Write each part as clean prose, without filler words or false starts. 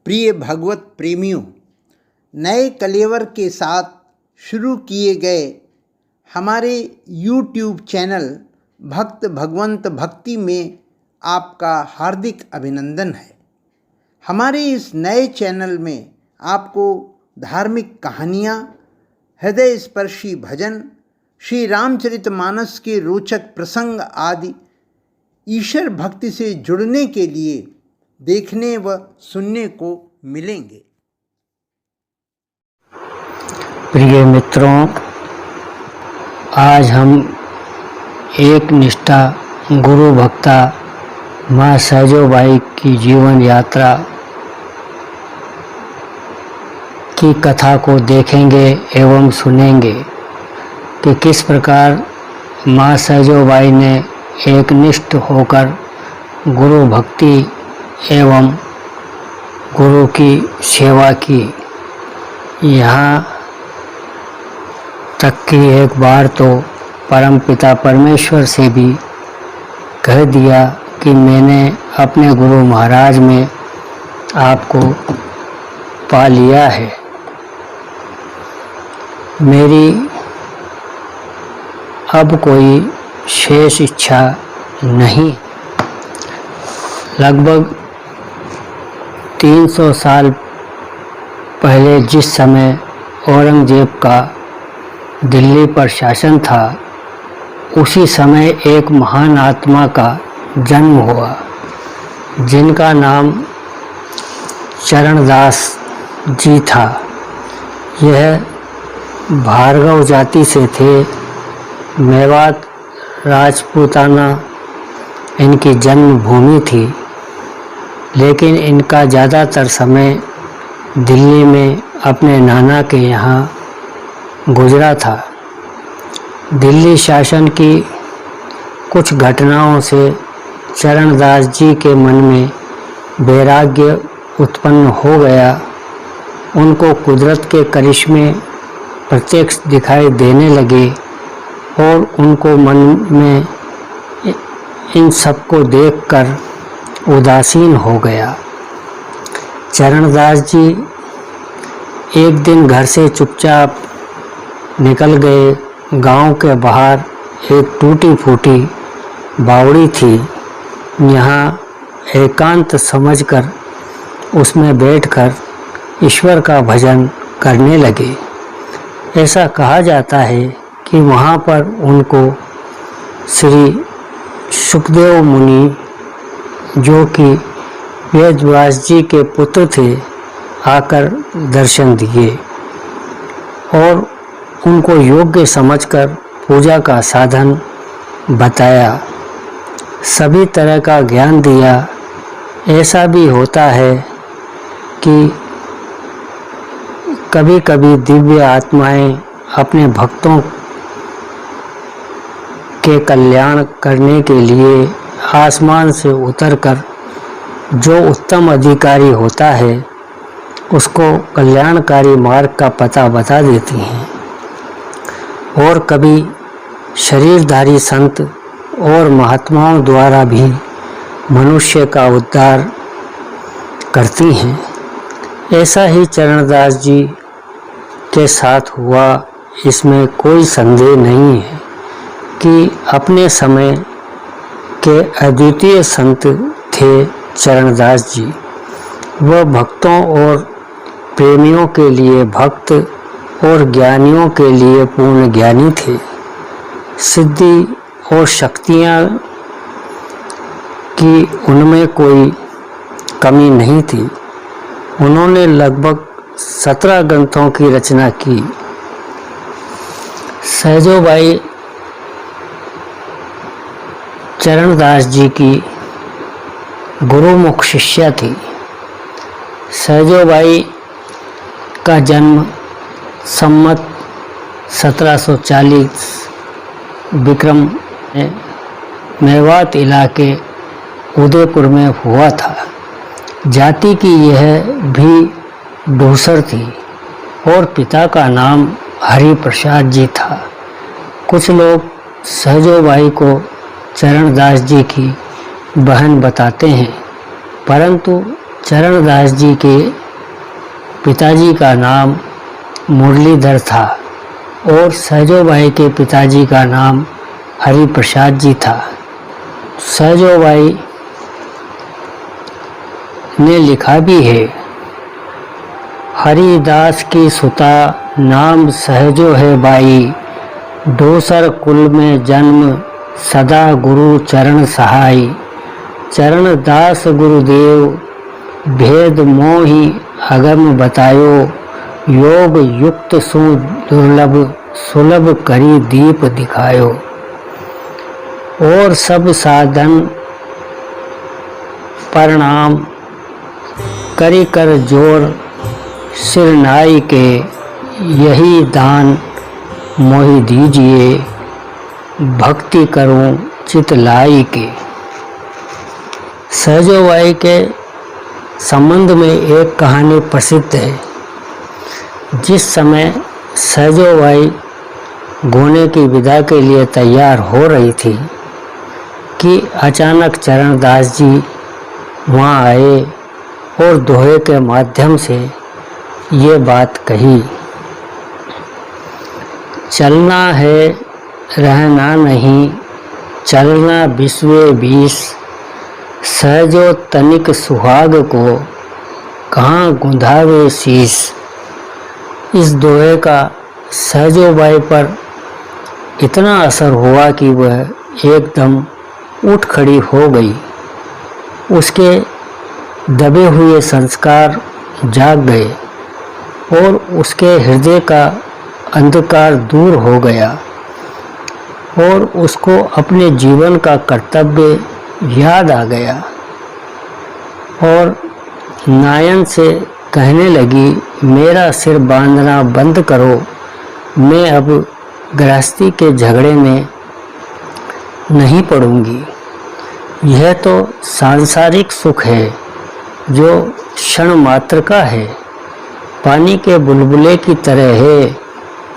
प्रिय भगवत प्रेमियों, नए कलेवर के साथ शुरू किए गए हमारे YouTube चैनल भक्त भगवंत भक्ति में आपका हार्दिक अभिनंदन है। हमारे इस नए चैनल में आपको धार्मिक कहानियाँ, हृदय स्पर्शी भजन, श्री रामचरितमानस के रोचक प्रसंग आदि ईश्वर भक्ति से जुड़ने के लिए देखने व सुनने को मिलेंगे। प्रिय मित्रों, आज हम एक निष्ठा गुरु भक्ता माँ सहजोबाई की जीवन यात्रा की कथा को देखेंगे एवं सुनेंगे कि किस प्रकार माँ सहजोबाई ने एक निष्ठ होकर गुरु भक्ति एवं गुरु की सेवा की। यहाँ तक कि एक बार तो परमपिता परमेश्वर से भी कह दिया कि मैंने अपने गुरु महाराज में आपको पा लिया है, मेरी अब कोई शेष इच्छा नहीं। लगभग 300 साल पहले जिस समय औरंगजेब का दिल्ली पर शासन था, उसी समय एक महान आत्मा का जन्म हुआ जिनका नाम चरणदास जी था। यह भार्गव जाति से थे। मेवात राजपूताना इनकी जन्मभूमि थी, लेकिन इनका ज़्यादातर समय दिल्ली में अपने नाना के यहाँ गुजरा था। दिल्ली शासन की कुछ घटनाओं से चरणदास जी के मन में वैराग्य उत्पन्न हो गया। उनको कुदरत के करिश्मे प्रत्यक्ष दिखाई देने लगे और उनको मन में इन सबको देखकर उदासीन हो गया। चरणदास जी एक दिन घर से चुपचाप निकल गए। गांव के बाहर एक टूटी फूटी बावड़ी थी। यहाँ एकांत समझकर उसमें बैठकर ईश्वर का भजन करने लगे। ऐसा कहा जाता है कि वहाँ पर उनको श्री सुखदेव मुनि, जो कि वेदव्यास जी के पुत्र थे, आकर दर्शन दिए और उनको योग्य समझकर पूजा का साधन बताया, सभी तरह का ज्ञान दिया। ऐसा भी होता है कि कभी कभी दिव्य आत्माएं अपने भक्तों के कल्याण करने के लिए आसमान से उतरकर जो उत्तम अधिकारी होता है उसको कल्याणकारी मार्ग का पता बता देती हैं। और कभी शरीरधारी संत और महात्माओं द्वारा भी मनुष्य का उद्धार करती हैं। ऐसा ही चरणदास जी के साथ हुआ, इसमें कोई संदेह नहीं है कि अपने समय के अद्वितीय संत थे चरणदास जी। वह भक्तों और प्रेमियों के लिए भक्त और ज्ञानियों के लिए पूर्ण ज्ञानी थे। सिद्धि और शक्तियाँ की उनमें कोई कमी नहीं थी। उन्होंने लगभग 17 ग्रंथों की रचना की। सहजोबाई चरणदास जी की गुरुमुख शिष्या थी। सहजोबाई का जन्म सम्मत 1740 विक्रम में मेवात इलाके उदयपुर में हुआ था। जाति की यह भी डूसर थी और पिता का नाम हरि प्रसाद जी था। कुछ लोग सहजोबाई को चरणदास जी की बहन बताते हैं, परंतु चरणदास जी के पिताजी का नाम मुरलीधर था और सहजोबाई के पिताजी का नाम हरि प्रसाद जी था। सहजोबाई ने लिखा भी है, हरिदास की सुता नाम सहजो है बाई, डोसर कुल में जन्म सदा गुरु चरण सहाय, चरण दास गुरुदेव भेद मोहि अगम बतायो, योग युक्त सु दुर्लभ सुलभ करी दीप दिखायो, और सब साधन प्रणाम करी कर जोर सिर नाई के, यही दान मोहि दीजिए भक्ति करूं चित लाई के। सहजोबाई के संबंध में एक कहानी प्रसिद्ध है। जिस समय सहजोबाई गोने की विदा के लिए तैयार हो रही थी कि अचानक चरणदास जी वहाँ आए और दोहे के माध्यम से ये बात कही, चलना है रहना नहीं, चलना विश्वे बीस, सहजो तनिक सुहाग को कहाँ गुंधावे शीश। इस दोहे का सहजोबाई पर इतना असर हुआ कि वह एकदम उठ खड़ी हो गई। उसके दबे हुए संस्कार जाग गए और उसके हृदय का अंधकार दूर हो गया और उसको अपने जीवन का कर्तव्य याद आ गया और नायन से कहने लगी, मेरा सिर बांधना बंद करो, मैं अब गृहस्थी के झगड़े में नहीं पड़ूंगी। यह तो सांसारिक सुख है जो क्षण मात्र का है, पानी के बुलबुले की तरह है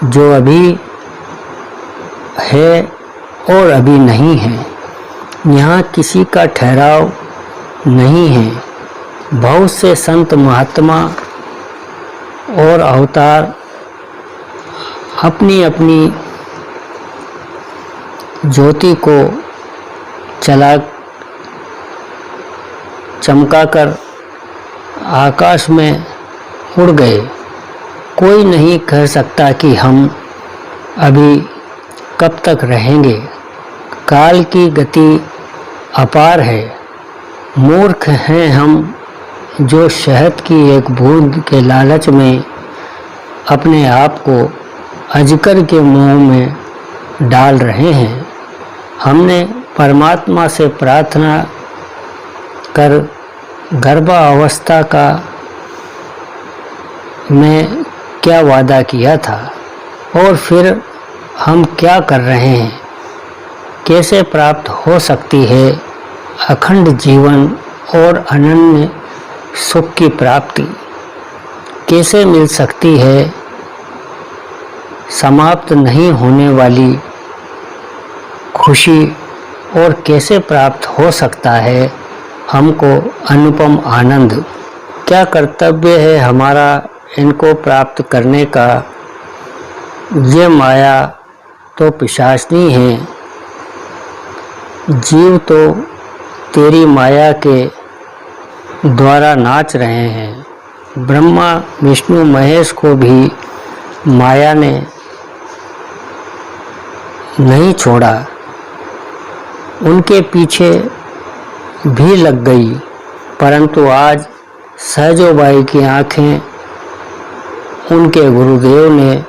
जो अभी है और अभी नहीं है। यहाँ किसी का ठहराव नहीं है। बहुत से संत महात्मा और अवतार अपनी अपनी ज्योति को चमकाकर आकाश में उड़ गए। कोई नहीं कह सकता कि हम अभी कब तक रहेंगे। काल की गति अपार है। मूर्ख हैं हम जो शहद की एक बूंद के लालच में अपने आप को अजगर के मुंह में डाल रहे हैं। हमने परमात्मा से प्रार्थना कर गर्भावस्था का में क्या वादा किया था और फिर हम क्या कर रहे हैं। कैसे प्राप्त हो सकती है अखंड जीवन और अनन्य सुख की प्राप्ति। कैसे मिल सकती है समाप्त नहीं होने वाली खुशी और कैसे प्राप्त हो सकता है हमको अनुपम आनंद। क्या कर्तव्य है हमारा इनको प्राप्त करने का। ये माया तो पिशाचनी है। जीव तो तेरी माया के द्वारा नाच रहे हैं। ब्रह्मा विष्णु महेश को भी माया ने नहीं छोड़ा, उनके पीछे भी लग गई। परंतु आज सहजोबाई की आंखें उनके गुरुदेव ने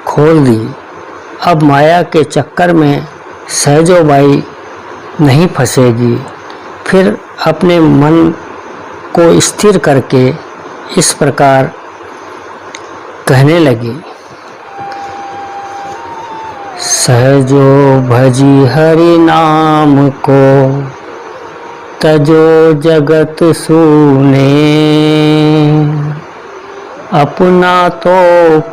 खोल दी। अब माया के चक्कर में सहजोबाई नहीं फंसेगी। फिर अपने मन को स्थिर करके इस प्रकार कहने लगी, सहजो भजी हरि नाम को, तजो जगत सूने, अपना तो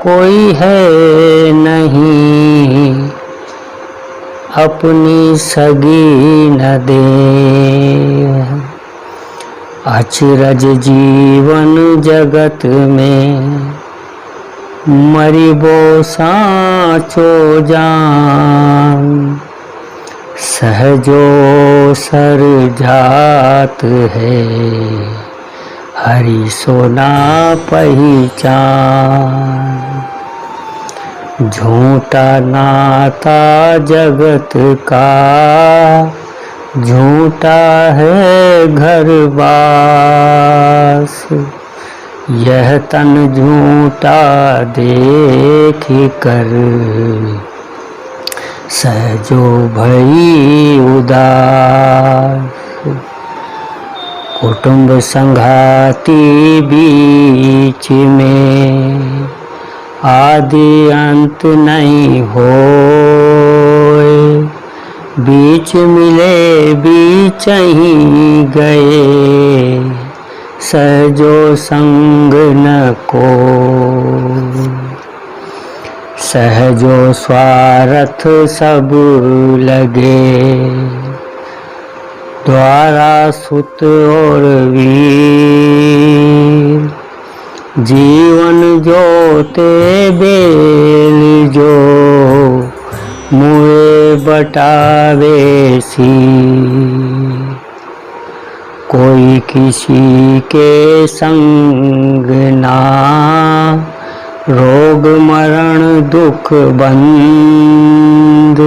कोई है नहीं, अपनी सगी न दे। अचरज जीवन जगत में मरिबो साचो जान। सहजो सर जात है हरि सोना पहचान। झूठा नाता जगत का झूठा है घर बास। यह तन झूठा देख कर सहजो भई उदास। कुटुंब संघाती बीच में आदि अंत नहीं होए। बीच मिले बीच ही गए सहजो संग न को। सहजो स्वार्थ सब लगे द्वारा सुत और वीर। जीवन जोते बेल जो मुए बटावे सी। कोई किसी के संग ना रोग मरण दुख बंद।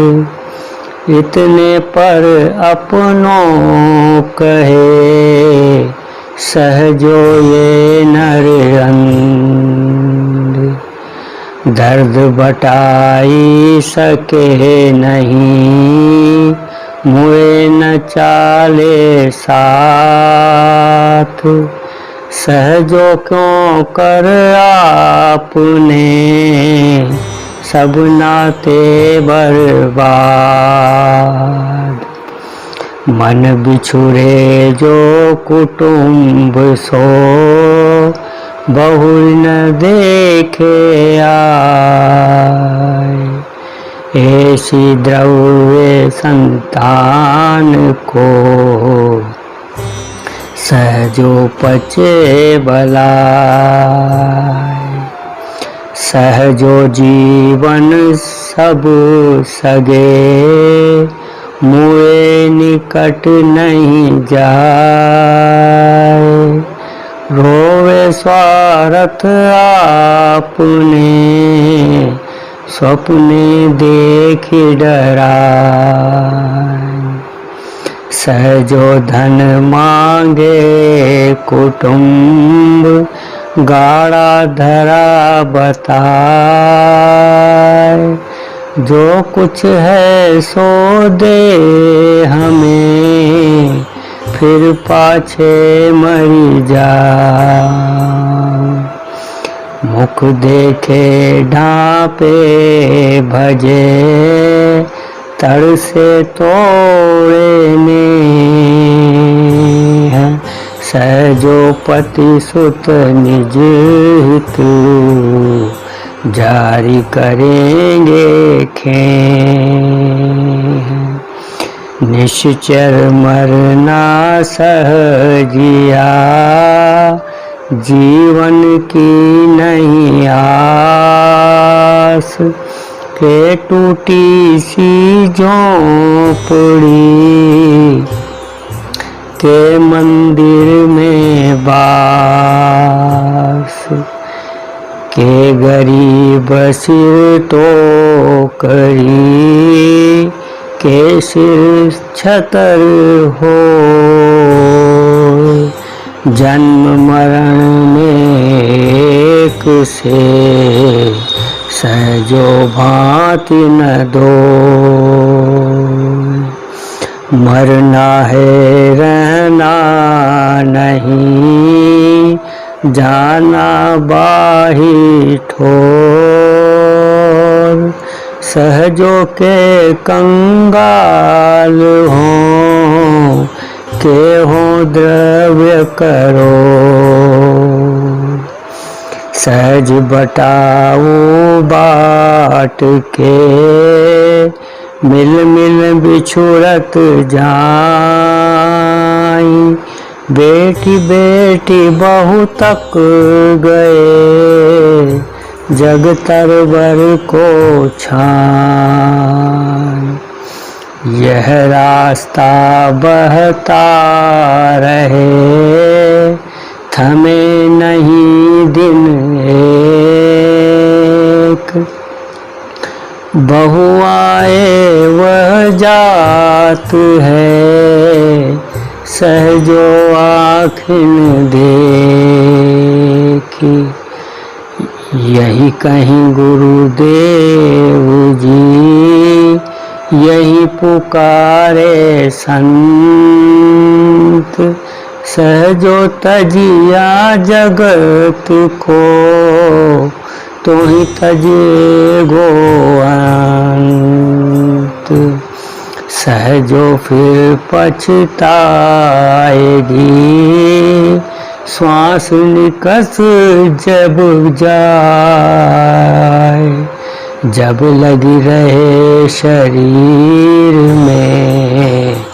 इतने पर अपनों कहे सहजो ये नर अंध। दर्द बटाई सके नहीं मुए न चाले साथ। सहजो क्यों कर आपने सब नाते बर्बाद। मन बिछुरे जो कुटुंब सो बहु न देखे आए। ऐसी द्रव्य संतान को सहजो पचे बलाय। सहजो जीवन सब सगे मुए निकट नहीं जाए। रोवे स्वार्थ आपने स्वप्ने देख डराए। सहजो धन मांगे कुटुंब गाड़ा धरा बताए। जो कुछ है सो दे हमें फिर पाछे मरी जाए। मुख देखे ढांपे भजे तड़ से तोड़े ने। सहजो पति सुत निज हित जारी करेंगे खें। निश्चर मरना सहजिया जीवन की नहीं आस। के टूटी सी झोंपड़ी के मंदिर में बास। के गरीब सिर टोकरी के सिर छतर हो। जन्म मरण में एक से सहजो भांति न दो। मरना है रहना नहीं जाना बाही ठोर। सहजो के कंगाल हों के हो द्रव्य करो। सहज बटाओ बाट के मिल मिल बिछुड़त जाई। बेटी बेटी बहु तक गए, जग तरबर को छान। यह रास्ता बहता रहे, थमे नहीं दिन एक। बहु आए वह जात है, सहजो आँखिन देखी। यही कहीं गुरुदेव जी, यही पुकारे संत। सहजो तजिया जगत को, तो ही तजे गो अंत। सहजो फिर पछताएगी, श्वास निकस जब जाए। जब लगी रहे शरीर में,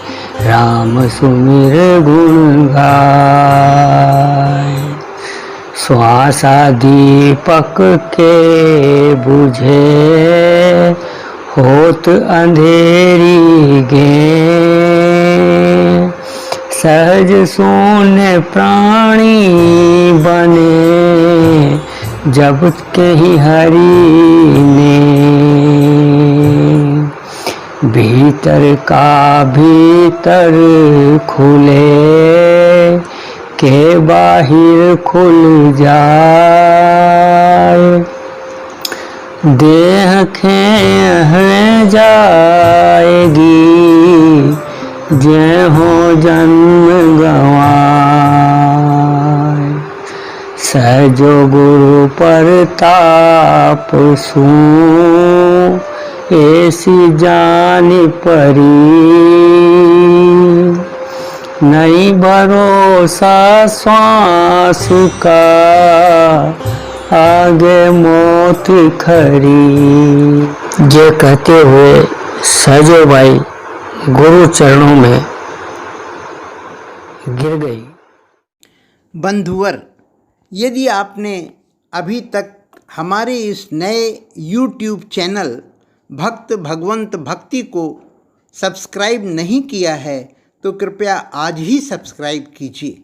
राम सुमिर गुण गाए। श्वासा दीपक के बुझे, होत अंधेरी गे। सहज शून्य प्राणी बने, जब कहीं हरि ने। भीतर का भीतर खुले, के बाहिर खुल जाए। देह खेह जाएगी, जय हो जन्म गवाए। सहजो गुरु परताप सू, ऐसी जानी परी। नहीं भरोसा श्वास का, आगे मौत खरी। ये कहते हुए सहजो बाई गुरु चरणों में गिर गई। बंधुवर, यदि आपने अभी तक हमारे इस नए YouTube चैनल भक्त भगवंत भक्ति को सब्सक्राइब नहीं किया है तो कृपया आज ही सब्सक्राइब कीजिए।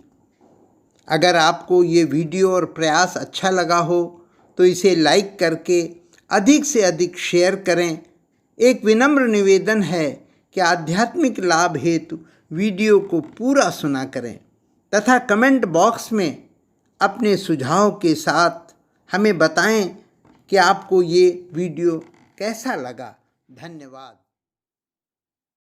अगर आपको ये वीडियो और प्रयास अच्छा लगा हो तो इसे लाइक करके अधिक से अधिक शेयर करें। एक विनम्र निवेदन है कि आध्यात्मिक लाभ हेतु वीडियो को पूरा सुना करें तथा कमेंट बॉक्स में अपने सुझाव के साथ हमें बताएं कि आपको ये वीडियो कैसा लगा। धन्यवाद।